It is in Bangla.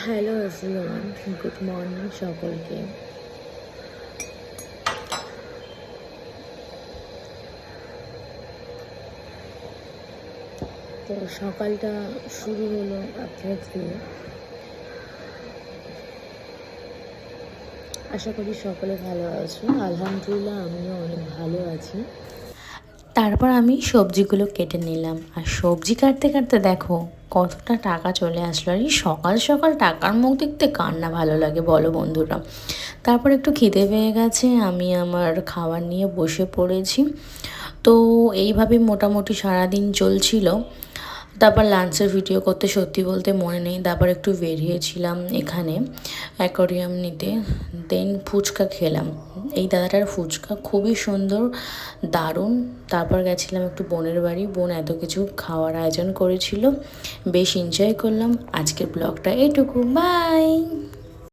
হ্যালো এভরিওয়ান, গুড মর্নিং সকলকে। তো সকালটা শুরু হলো আপনার দিয়ে। আশা করি সকলে ভালো আছো। আলহামদুলিল্লাহ আমিও অনেক ভালো আছি। তারপর আমি সবজিগুলো কেটে নিলাম, আর সবজি কাটতে কাটতে দেখো কতটা টাকা চলে আসলো। আর এই সকাল সকাল টাকার মুখ দেখতে কার না ভালো লাগে বলো বন্ধুরা। তারপর একটু খিদে পেয়ে গেছে, আমি আমার খাবার নিয়ে বসে পড়েছি। তো এইভাবে মোটামুটি সারাদিন চলছিল। তারপর লাঞ্চের ভিডিও করতে সত্যি বলতে মনে নেই। তারপর একটু বেরিয়েছিলাম এখানে অ্যাকোয়ারিয়াম নিতে, দেন ফুচকা খেলাম। এই দাদাটার ফুচকা খুবই সুন্দর, দারুণ। তারপর গেছিলাম একটু বোনের বাড়ি, বোন এত কিছু খাওয়ার আয়োজন করেছিল, বেশ এনজয় করলাম। আজকের ব্লগটা এটুকু, বাই।